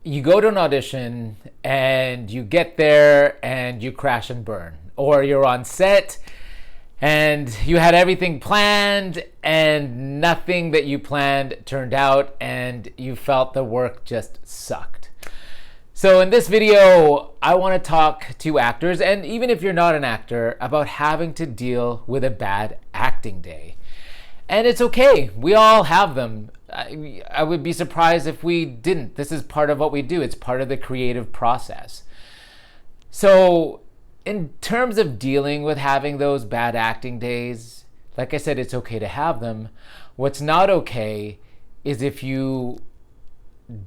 you go to an audition and you get there and you crash and burn, or you're on set and you had everything planned and nothing that you planned turned out and you felt the work just sucked. So in this video, I want to talk to actors, and even if you're not an actor, about having to deal with a bad acting day. And it's okay. We all have them. I would be surprised if we didn't. This is part of what we do. It's part of the creative process. So in terms of dealing with having those bad acting days, like I said, it's okay to have them. What's not okay is if you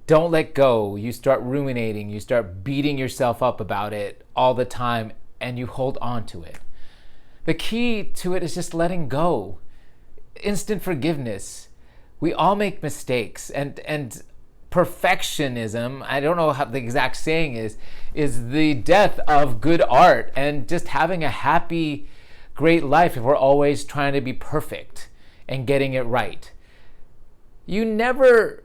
don't let go, you start ruminating, you start beating yourself up about it all the time, and you hold on to it. The key to it is just letting go. Instant forgiveness. We all make mistakes, and perfectionism, I don't know how the exact saying is the death of good art and just having a happy, great life if we're always trying to be perfect and getting it right. You never,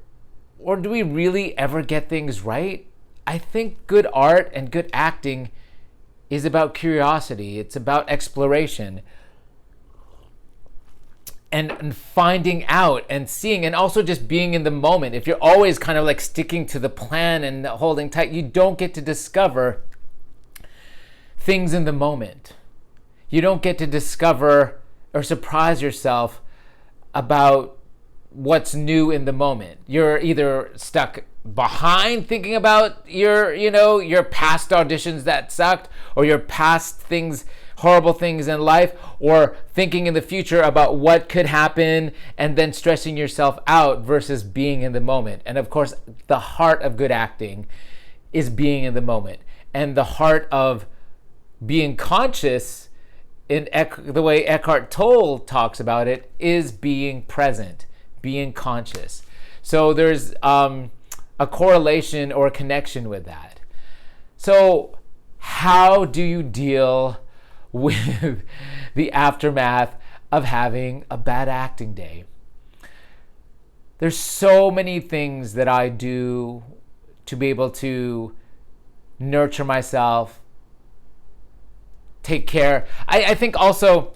or do we really ever get things right? I think good art and good acting is about curiosity. It's about exploration. And finding out and seeing, and also just being in the moment. If you're always kind of like sticking to the plan and holding tight, you don't get to discover things in the moment. You don't get to discover or surprise yourself about what's new in the moment. You're either stuck behind thinking about your past auditions that sucked, or your past things, horrible things in life, or thinking in the future about what could happen and then stressing yourself out versus being in the moment. And of course, the heart of good acting is being in the moment. And the heart of being conscious, in the way Eckhart Tolle talks about it, is being present, being conscious. So there's a correlation or a connection with that. So how do you deal with the aftermath of having a bad acting day? There's so many things that I do to be able to nurture myself, take care. I think also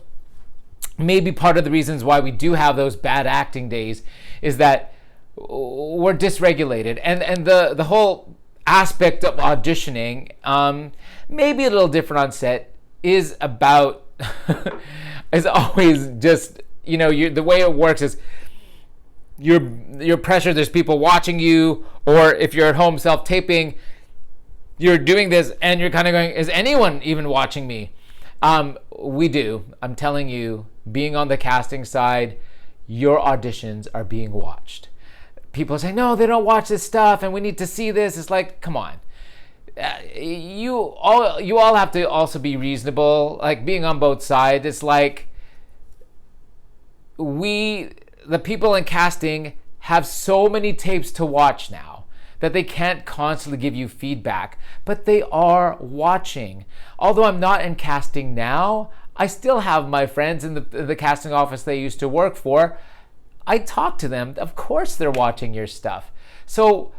maybe part of the reasons why we do have those bad acting days is that we're dysregulated, and the whole aspect of auditioning, maybe a little different on set, is about is always just, the way it works is you're pressured. There's people watching you, or if you're at home self-taping, you're doing this and you're kind of going, is anyone even watching me? We do. I'm telling you, being on the casting side, your auditions are being watched. People say, no, they don't watch this stuff and we need to see this. It's like, come on. You all have to also be reasonable, like being on both sides. It's like the people in casting have so many tapes to watch now that they can't constantly give you feedback, but they are watching. Although I'm not in casting now, I still have my friends in the casting office they used to work for. I talk to them. Of course they're watching your stuff. So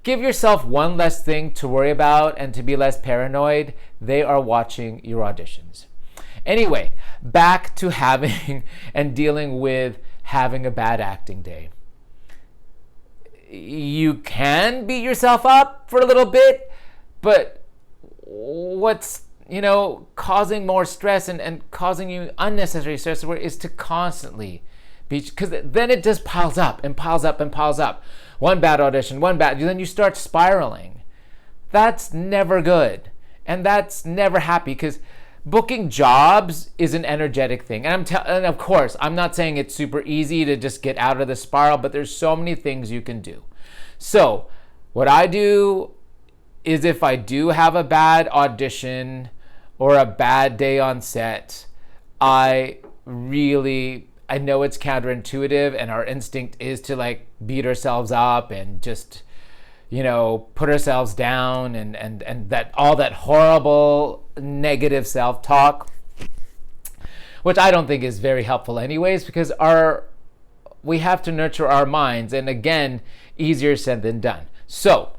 give yourself one less thing to worry about and to be less paranoid. They are watching your auditions. Anyway, back to having and dealing with having a bad acting day. You can beat yourself up for a little bit, but what's causing more stress and causing you unnecessary stress is to constantly beat, because then it just piles up and piles up and piles up. One bad audition, then you start spiraling. That's never good, and that's never happy, because booking jobs is an energetic thing. And of course, I'm not saying it's super easy to just get out of the spiral, but there's so many things you can do. So what I do is, if I do have a bad audition or a bad day on set, I know it's counterintuitive, and our instinct is to beat ourselves up and just, put ourselves down, and that all that horrible negative self-talk, which I don't think is very helpful anyways, because we have to nurture our minds, and again, easier said than done. So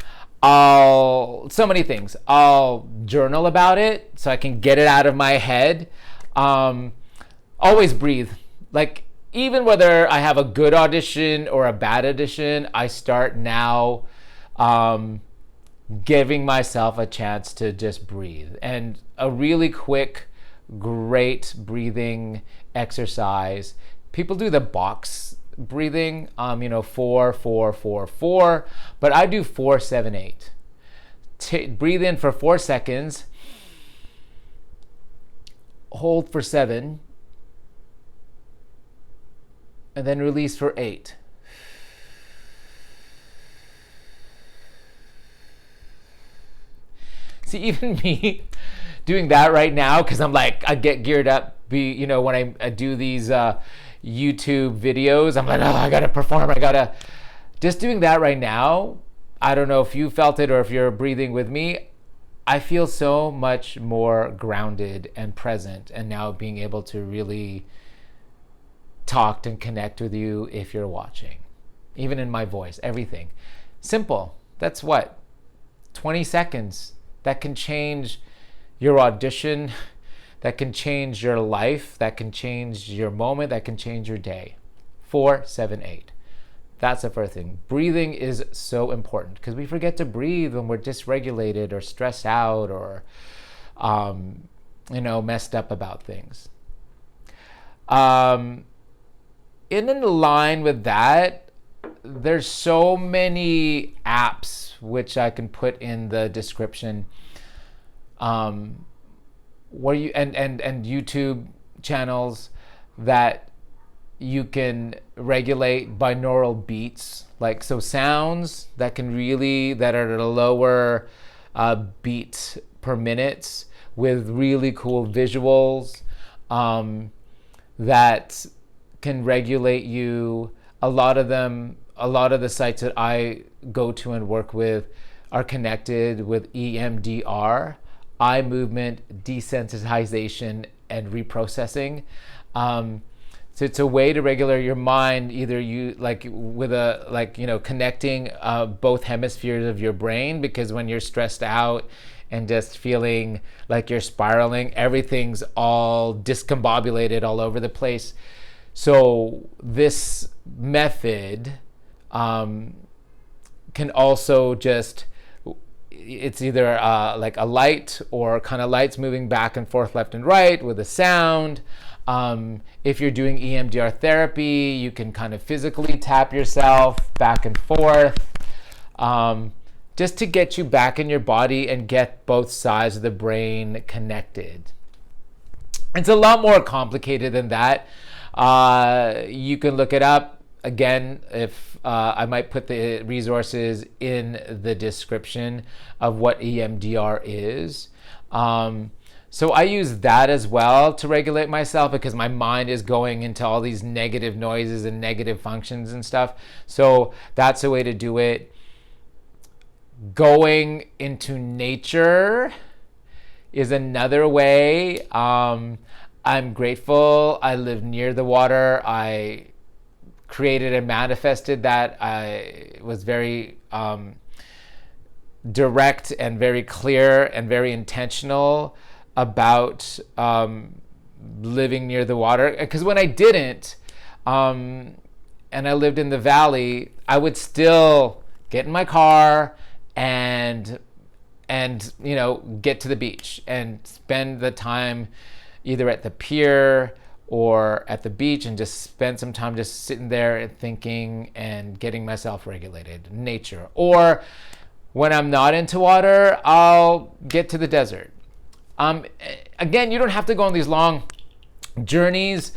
So many things. I'll journal about it so I can get it out of my head. Always breathe. Like, even whether I have a good audition or a bad audition, I start now giving myself a chance to just breathe. And a really quick, great breathing exercise. People do the box breathing, 4, 4, 4, 4, but I do 4, 7, 8. Breathe in for 4 seconds, hold for 7, and then release for 8. See, even me doing that right now, because I'm like, I get geared up, when I do these YouTube videos, I'm like, oh, I gotta perform, just doing that right now. I don't know if you felt it or if you're breathing with me. I feel so much more grounded and present, and now being able to really talk and connect with you if you're watching, even in my voice, everything. Simple. That's what? 20 seconds. That can change your audition. That can change your life. That can change your moment. That can change your day. 4, 7, 8. That's the first thing. Breathing is so important because we forget to breathe when we're dysregulated or stressed out or, messed up about things. In line with that, there's so many apps which I can put in the description, where you and YouTube channels that you can regulate binaural beats, like sounds that are at a lower beat per minute with really cool visuals that can regulate you. A lot of the sites that I go to and work with are connected with EMDR, eye movement desensitization and reprocessing. So it's a way to regulate your mind, either connecting both hemispheres of your brain, because when you're stressed out and just feeling like you're spiraling, everything's all discombobulated all over the place. So this method can also it's either like a light or kind of lights moving back and forth, left and right with a sound. If you're doing EMDR therapy, you can kind of physically tap yourself back and forth, just to get you back in your body and get both sides of the brain connected. It's a lot more complicated than that. You can look it up. Again, if I might put the resources in the description of what EMDR is. So I use that as well to regulate myself, because my mind is going into all these negative noises and negative functions and stuff. So that's a way to do it. Going into nature is another way. I'm grateful I live near the water. I created and manifested that. I was very direct and very clear and very intentional about living near the water. Because when I didn't, and I lived in the valley, I would still get in my car and get to the beach and spend the time either at the pier or at the beach, and just spend some time just sitting there and thinking and getting myself regulated. Nature. Or when I'm not into water, I'll get to the desert. Again, you don't have to go on these long journeys.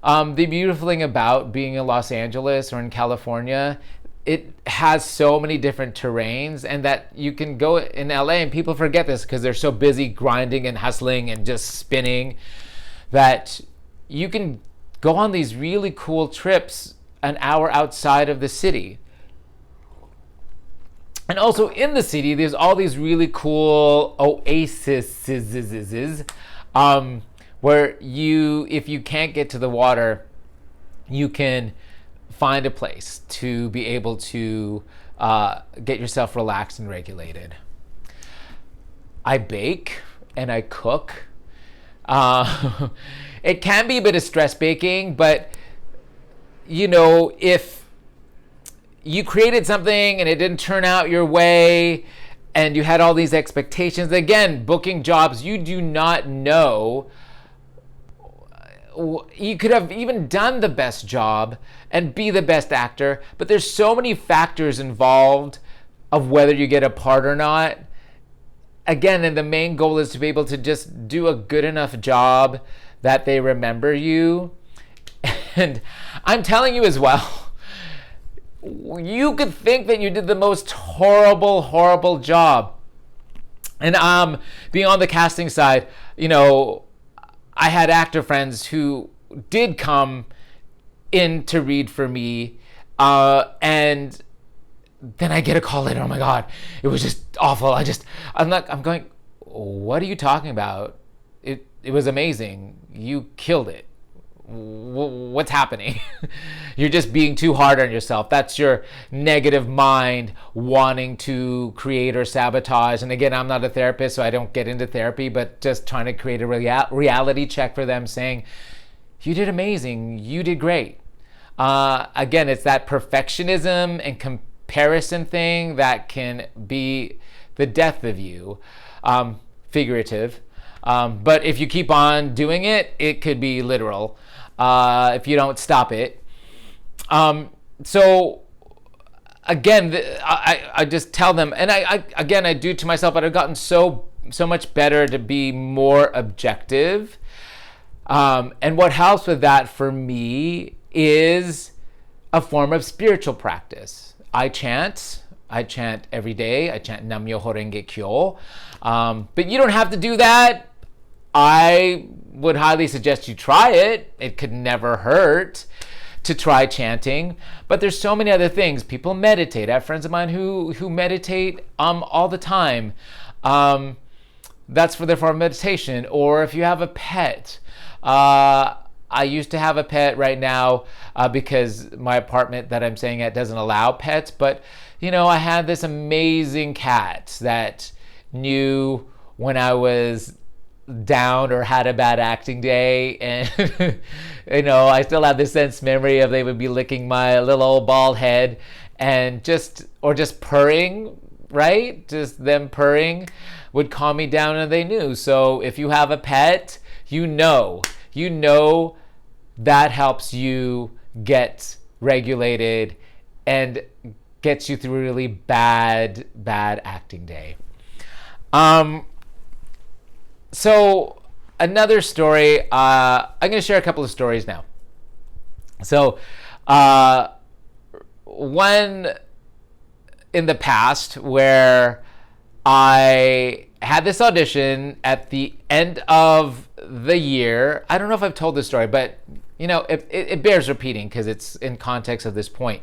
The beautiful thing about being in Los Angeles or in California, it has so many different terrains, and that you can go in LA, and people forget this because they're so busy grinding and hustling and just spinning, that you can go on these really cool trips an hour outside of the city. And also in the city, there's all these really cool oases, where if you can't get to the water, you can find a place to be able to get yourself relaxed and regulated. I bake and I cook. It can be a bit of stress baking, but if you created something and it didn't turn out your way and you had all these expectations, again, booking jobs, you do not know. You could have even done the best job and be the best actor, but there's so many factors involved of whether you get a part or not. Again, and the main goal is to be able to just do a good enough job that they remember you. And I'm telling you as well, you could think that you did the most horrible job. And being on the casting side, I had actor friends who did come in to read for me, and then I get a call later. Oh my God, it was just awful. I'm going, what are you talking about? It was amazing. You killed it. What's happening? You're just being too hard on yourself. That's your negative mind wanting to create or sabotage. And again, I'm not a therapist, so I don't get into therapy, but just trying to create a reality check for them, saying, you did amazing. You did great. Again, it's that perfectionism and comparison thing that can be the death of you, figurative. But if you keep on doing it, it could be literal. If you don't stop it. So again, I just tell them, and I do to myself, but I've gotten so much better to be more objective. And what helps with that for me is a form of spiritual practice. I chant every day. I chant Nam Myoho Renge Kyo. But you don't have to do that. I would highly suggest you try it. It could never hurt to try chanting. But there's so many other things. People meditate. I have friends of mine who meditate all the time. That's for their form of meditation. Or if you have a pet. I used to have a pet. Right now, because my apartment that I'm staying at doesn't allow pets. But, I had this amazing cat that knew when I was down or had a bad acting day, and I still have this sense memory of they would be licking my little old bald head and just purring, right? Just them purring would calm me down, and they knew. So if you have a pet, you know that helps you get regulated and gets you through a really bad acting day. So another story, I'm going to share a couple of stories now. So one in the past where I had this audition at the end of the year. I don't know if I've told this story, but it bears repeating because it's in context of this point,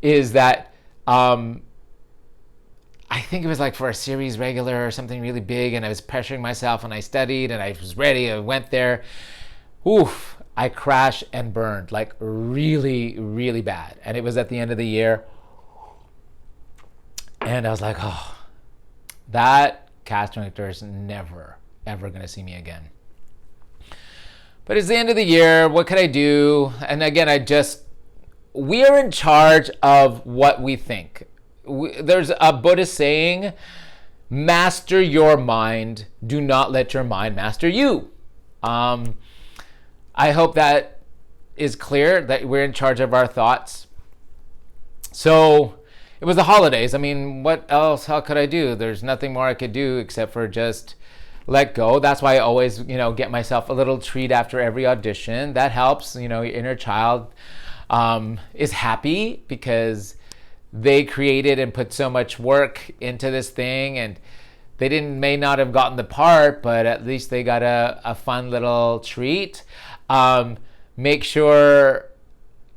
is that I think it was like for a series regular or something really big, and I was pressuring myself, and I studied, and I was ready. I went there. Oof, I crashed and burned like really, really bad. And it was at the end of the year. And I was like, oh, that casting director is never, ever going to see me again. But it's the end of the year. What could I do? And again, we are in charge of what we think. There's a Buddhist saying, master your mind, do not let your mind master you. I hope that is clear, that we're in charge of our thoughts. So it was the holidays. I mean, what else? How could I do? There's nothing more I could do except for just let go. That's why I always, get myself a little treat after every audition. That helps. Your inner child is happy because they created and put so much work into this thing, and they may not have gotten the part, but at least they got a fun little treat. Make sure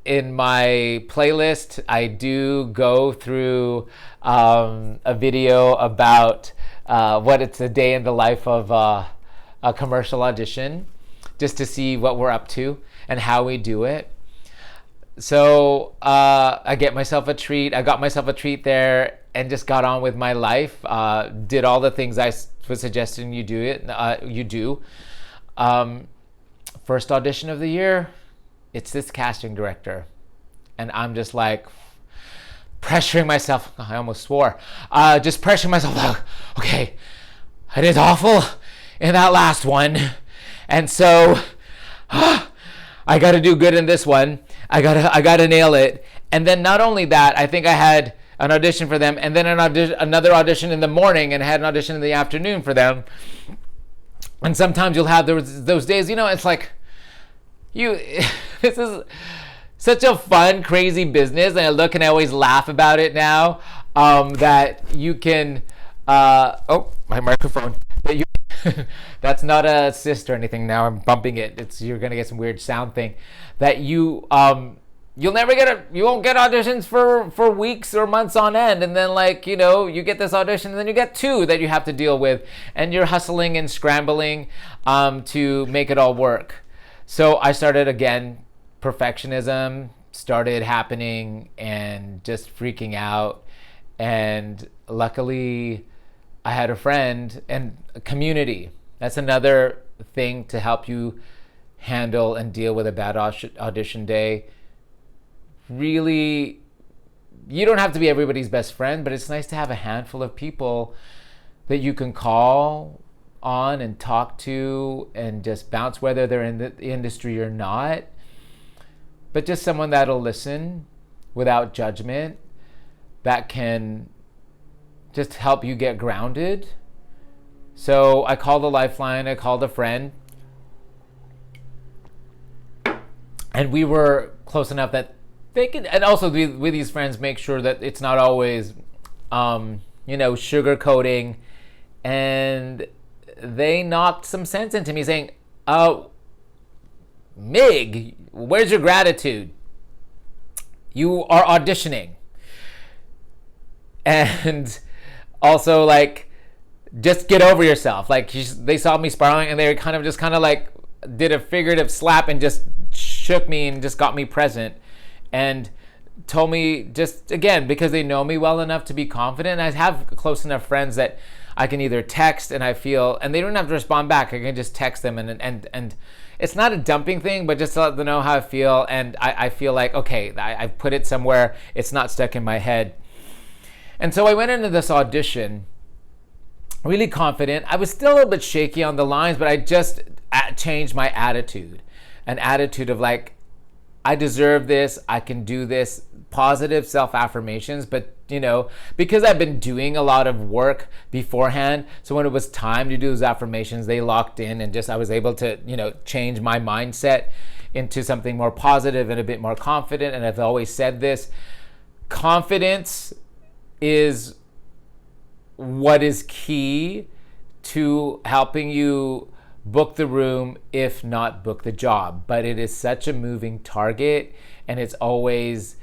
in my playlist I do go through a video about what it's a day in the life of a commercial audition, just to see what we're up to and how we do it. So I get myself a treat. I got myself a treat there and just got on with my life. Did all the things I was suggesting you do. You do. First audition of the year, it's this casting director, and I'm just like pressuring myself. I almost swore. Just pressuring myself. Like, okay, I did awful in that last one, and so I got to do good in this one. I gotta nail it. And then not only that, I think I had an audition for them, and then another audition in the morning, and I had an audition in the afternoon for them. And sometimes you'll have those days, it's like this is such a fun, crazy business, and I look and I always laugh about it now. That you can, oh, my microphone. That you, that's not a assist or anything. Now I'm bumping it. You're gonna get some weird sound thing. That you you'll never you won't get auditions for weeks or months on end, and then you get this audition and then you get two that you have to deal with, and you're hustling and scrambling to make it all work. So I started again, perfectionism started happening and just freaking out, and luckily I had a friend and a community. That's another thing to help you handle and deal with a bad audition day. Really, you don't have to be everybody's best friend, but it's nice to have a handful of people that you can call on and talk to and just bounce, whether they're in the industry or not, but just someone that'll listen without judgment, that can just help you get grounded. So I called a lifeline, I called a friend, and we were close enough that they could, and also with these friends, make sure that it's not always, sugarcoating. And they knocked some sense into me, saying, "Oh, Mig, where's your gratitude? You are auditioning." And also, just get over yourself. They saw me spiraling, and they kind of did a figurative slap and just shook me and just got me present, and told me, just again, because they know me well enough to be confident. I have close enough friends that I can either text and I feel, and they don't have to respond back. I can just text them, and it's not a dumping thing, but just to let them know how I feel. And I feel like, okay, I've put it somewhere. It's not stuck in my head. And so I went into this audition really confident. I was still a little bit shaky on the lines, but I just changed my attitude. An attitude of I deserve this, I can do this, positive self-affirmations. But because I've been doing a lot of work beforehand, so when it was time to do those affirmations, they locked in, and I was able to change my mindset into something more positive and a bit more confident. And I've always said this, confidence is what is key to helping you book the room, if not book the job. But it is such a moving target, and it's always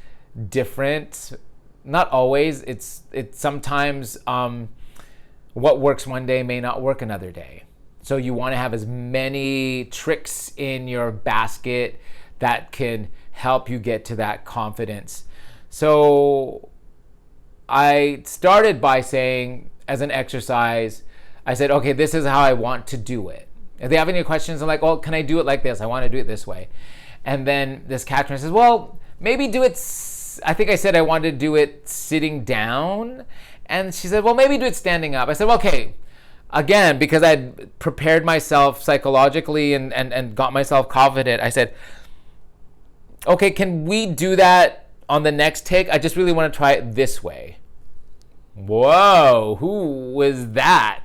different. Not always. It's sometimes what works one day may not work another day. So you want to have as many tricks in your basket that can help you get to that confidence. So I started by saying, as an exercise, I said, okay, this is how I want to do it. If they have any questions, I'm like, well, can I do it like this? I want to do it this way. And then this catchment says, well, maybe do it, I think I said I wanted to do it sitting down. And she said, well, maybe do it standing up. I said, well, okay. Again, because I'd prepared myself psychologically and got myself confident, I said, okay, can we do that on the next take? I just really want to try it this way. Whoa, who was that?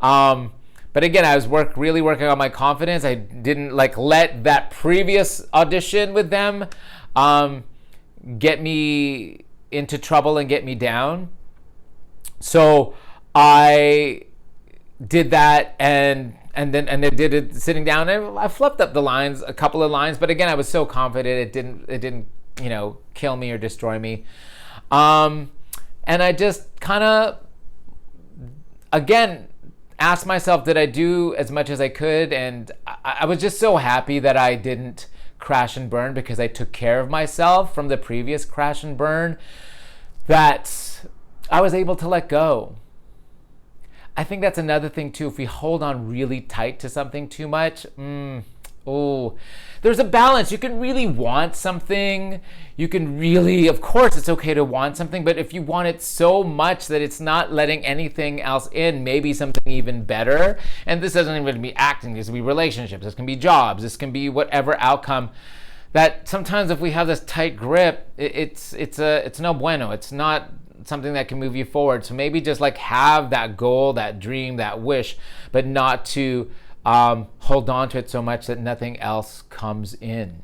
But again, I was really working on my confidence. I didn't let that previous audition with them get me into trouble and get me down. So I did that, and they did it sitting down, and I flipped up the lines, a couple of lines. But again, I was so confident, it didn't kill me or destroy me. And I just kind of, again, asked myself, did I do as much as I could? And I was just so happy that I didn't crash and burn because I took care of myself from the previous crash and burn, that I was able to let go. I think that's another thing too. If we hold on really tight to something too much, there's a balance. You can really want something. You can really, of course, it's okay to want something, but if you want it so much that it's not letting anything else in, maybe something even better. And this doesn't even be acting. This can be relationships. This can be jobs. This can be whatever outcome. That sometimes if we have this tight grip, it's no bueno. It's not something that can move you forward. So maybe just like have that goal, that dream, that wish, but not to hold on to it so much that nothing else comes in.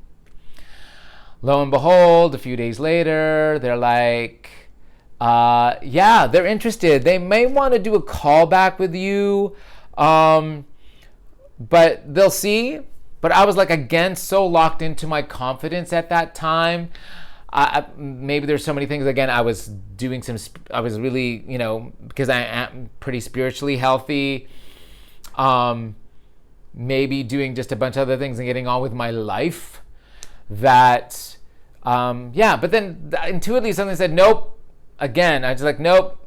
Lo and behold, a few days later, they're like, they're interested. They may want to do a callback with you, but they'll see. But I was like, again, so locked into my confidence at that time. Maybe there's so many things. Again, I was really, because I am pretty spiritually healthy. Maybe doing just a bunch of other things and getting on with my life. But then intuitively something said, nope. Again, I just like, nope.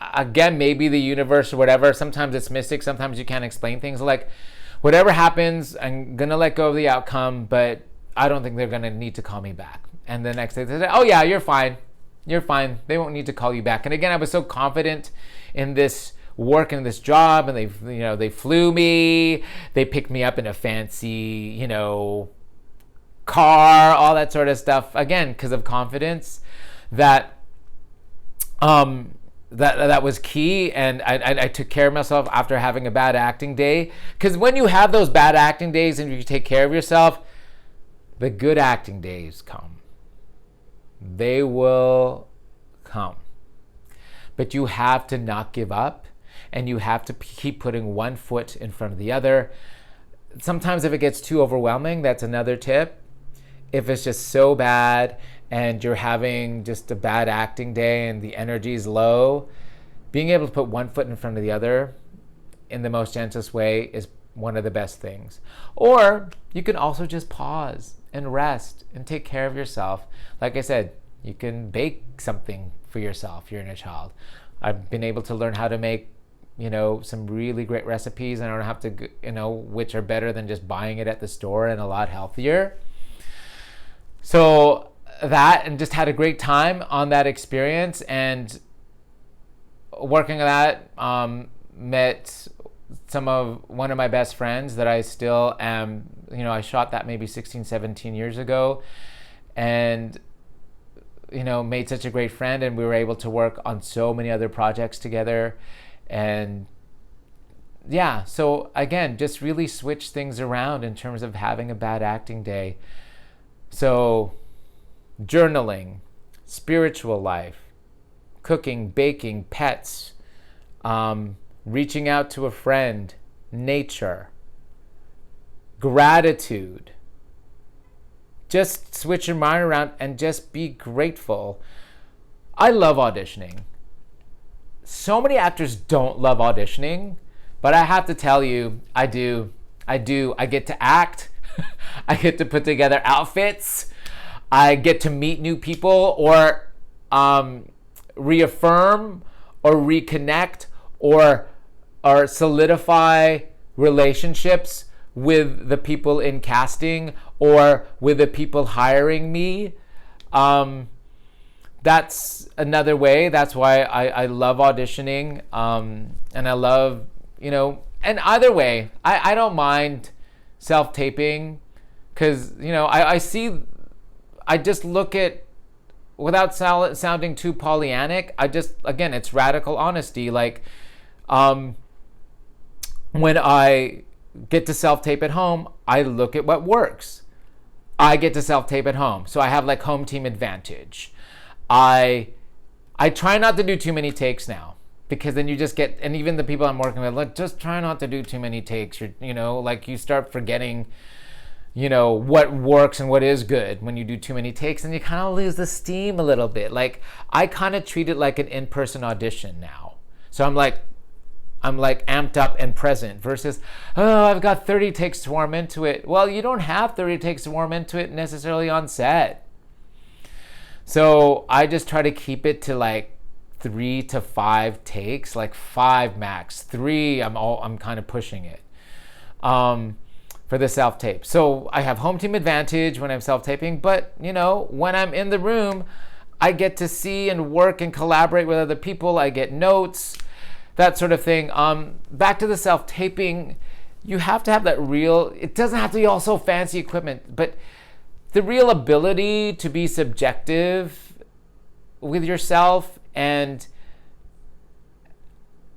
Again, maybe the universe or whatever. Sometimes it's mystic. Sometimes you can't explain things. Like, whatever happens, I'm going to let go of the outcome, but I don't think they're going to need to call me back. And the next day they said, oh yeah, you're fine. You're fine. They won't need to call you back. And again, I was so confident in this work and this job, and they flew me, they picked me up in a fancy, car, all that sort of stuff. Again, because of confidence, that was key. And I took care of myself after having a bad acting day. Because when you have those bad acting days and you take care of yourself, the good acting days come. They will come. But you have to not give up, and you have to keep putting one foot in front of the other. Sometimes if it gets too overwhelming, that's another tip. If it's just so bad and you're having just a bad acting day and the energy is low, being able to put one foot in front of the other in the most gentlest way is one of the best things. Or you can also just pause and rest and take care of yourself. Like I said, you can bake something for yourself, your inner child. I've been able to learn how to make, some really great recipes, and I don't have to, which are better than just buying it at the store and a lot healthier. So that, and just had a great time on that experience, and working on that, met one of my best friends that I still am, I shot that maybe 16, 17 years ago, and, made such a great friend, and we were able to work on so many other projects together. And yeah, so again, just really switch things around in terms of having a bad acting day. So journaling, spiritual life, cooking, baking, pets, reaching out to a friend, nature, gratitude. Just switch your mind around and just be grateful. I love auditioning. So many actors don't love auditioning, but I have to tell you, I do. I get to act. I get to put together outfits. I get to meet new people, or reaffirm or reconnect or solidify relationships with the people in casting or with the people hiring me. That's another way. That's why I love auditioning. And I love, and either way, I don't mind self-taping, because, I just look at, without sounding too Pollyannic, again, it's radical honesty. Like, when I get to self-tape at home, I look at what works. I get to self-tape at home, so I have like home team advantage. I try not to do too many takes now, because then you just get, and even the people I'm working with, like, just try not to do too many takes. You start forgetting, what works and what is good when you do too many takes, and you kind of lose the steam a little bit. Like, I kind of treat it like an in-person audition now. So I'm I'm like amped up and present, versus, oh, I've got 30 takes to warm into it. Well, you don't have 30 takes to warm into it necessarily on set. So I just try to keep it to like 3 to 5 takes, like 5 max. 3, I'm kind of pushing it for the self-tape. So I have home team advantage when I'm self-taping, but when I'm in the room, I get to see and work and collaborate with other people. I get notes, that sort of thing. Back to the self-taping, you have to have that real, it doesn't have to be all so fancy equipment, but the real ability to be subjective with yourself and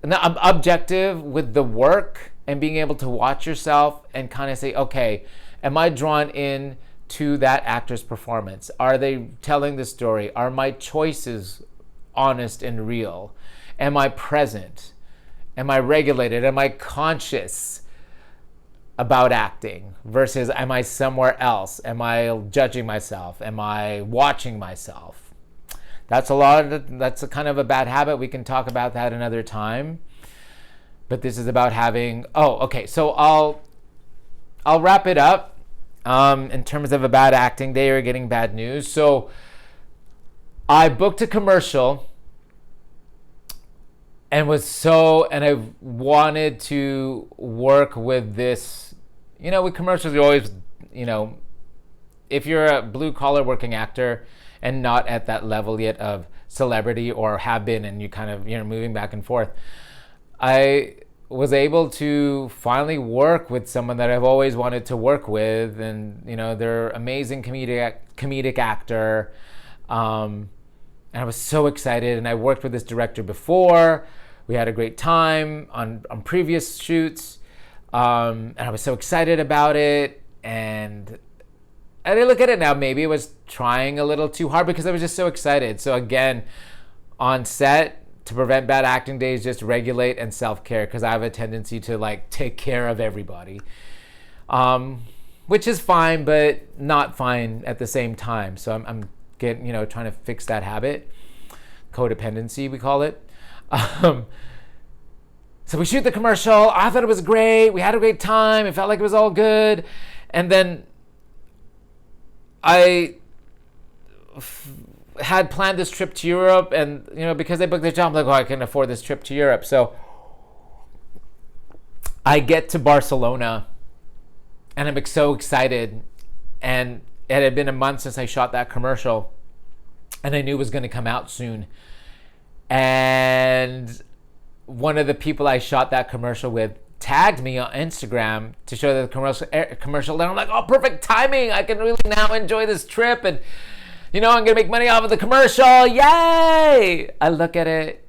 objective with the work, and being able to watch yourself and kind of say, okay, am I drawn in to that actor's performance? Are they telling the story? Are my choices honest and real? Am I present? Am I regulated? Am I conscious about acting versus am I somewhere else? Am I judging myself? Am I watching myself? That's a kind of a bad habit. We can talk about that another time. But this is about having, so I'll wrap it up in terms of a bad acting day or getting bad news. So I booked a commercial and I wanted to work with this, with commercials, you always, if you're a blue collar working actor and not at that level yet of celebrity, or have been, and you kind of, moving back and forth, I was able to finally work with someone that I've always wanted to work with, and they're amazing comedic actor, and I was so excited. And I worked with this director before. We had a great time on previous shoots, and I was so excited about it. And I look at it now, maybe it was trying a little too hard because I was just so excited. So again, on set, to prevent bad acting days, just regulate and self-care, because I have a tendency to take care of everybody, which is fine, but not fine at the same time. So I'm getting, trying to fix that habit, codependency, we call it. So we shoot the commercial. I thought it was great. We had a great time. It felt like it was all good. And then I had planned this trip to Europe, and because I booked the job, I'm like, I can afford this trip to Europe. So I get to Barcelona and I'm so excited, and it had been a month since I shot that commercial and I knew it was going to come out soon. And one of the people I shot that commercial with tagged me on Instagram to show the commercial, and I'm like, oh, perfect timing. I can really now enjoy this trip, and I'm going to make money off of the commercial. Yay! I look at it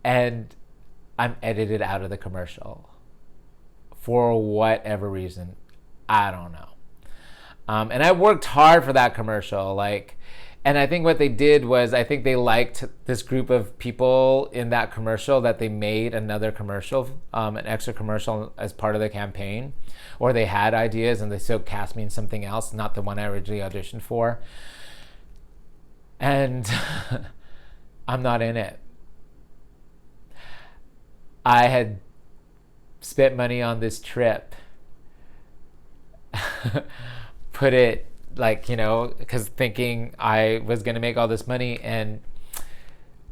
and I'm edited out of the commercial for whatever reason. I don't know. And I worked hard for that commercial. And I think what they did was, I think they liked this group of people in that commercial, that they made another commercial, an extra commercial as part of the campaign. Or they had ideas and they still cast me in something else, not the one I originally auditioned for. And I'm not in it. I had spent money on this trip. Put it because thinking I was going to make all this money, and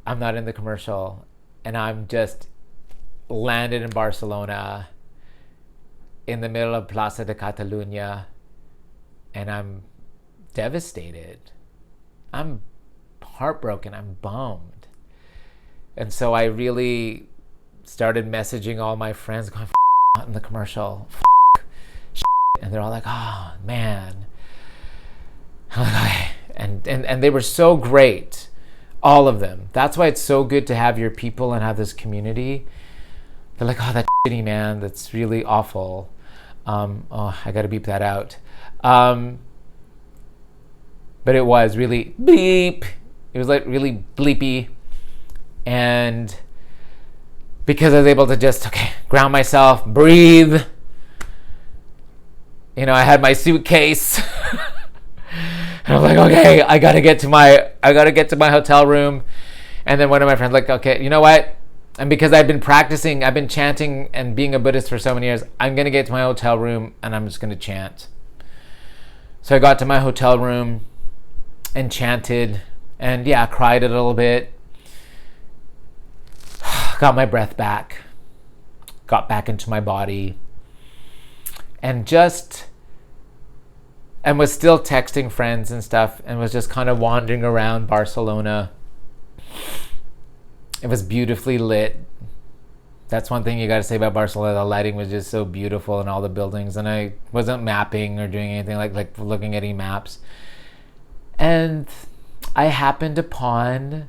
I'm not in the commercial. And I'm just landed in Barcelona in the middle of Plaza de Catalunya, and I'm devastated. I'm heartbroken. I'm bummed. And so I really started messaging all my friends, going, not in the commercial. And they're all like, oh, man. And they were so great, all of them. That's why it's so good to have your people and have this community. They're like, oh, that's shitty, man. That's really awful. I got to beep that out. But it was really bleep. It was really bleepy. And because I was able to just, ground myself, breathe. I had my suitcase. And I was like, I gotta get to my hotel room. And then one of my friends like, okay, you know what? And because I've been practicing, I've been chanting and being a Buddhist for so many years, I'm going to get to my hotel room and I'm just going to chant. So I got to my hotel room and chanted and cried a little bit. Got my breath back. Got back into my body. And was still texting friends and stuff and was just kind of wandering around Barcelona. It was beautifully lit. That's one thing you got to say about Barcelona. The lighting was just so beautiful in all the buildings. And I wasn't mapping or doing anything like looking at any maps. And I happened upon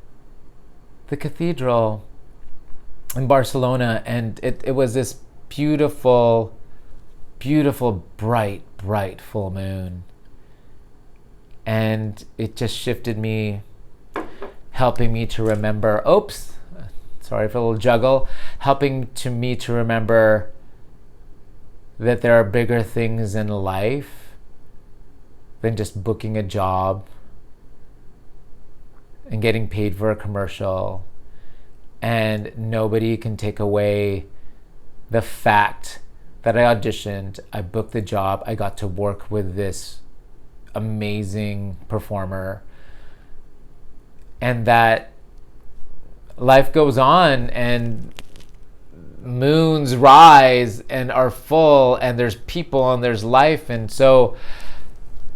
the cathedral in Barcelona. And it was this beautiful, beautiful, bright full moon. And it just shifted me, helping me to remember, sorry for a little juggle, helping me to remember that there are bigger things in life than just booking a job and getting paid for a commercial. And nobody can take away the fact that I auditioned, I booked the job, I got to work with this amazing performer, and that life goes on and moons rise and are full and there's people and there's life. And so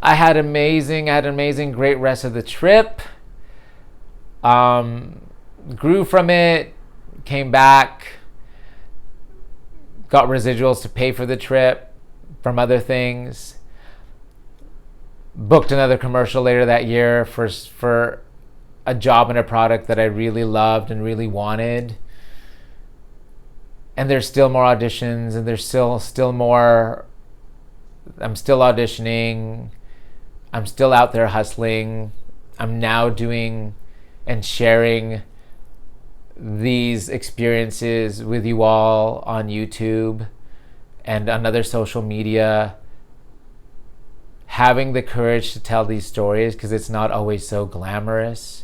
I had an amazing great rest of the trip. Grew from it, came back, got residuals to pay for the trip from other things, booked another commercial later that year for a job and a product that I really loved and really wanted. And there's still more auditions, and there's still more. I'm still auditioning. I'm still out there hustling. I'm now doing and sharing these experiences with you all on YouTube and on other social media. Having the courage to tell these stories because it's not always so glamorous.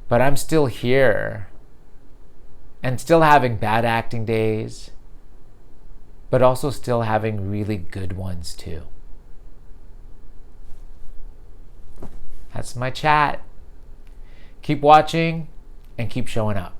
But I'm still here and still having bad acting days, but also still having really good ones too. That's my chat. Keep watching and keep showing up.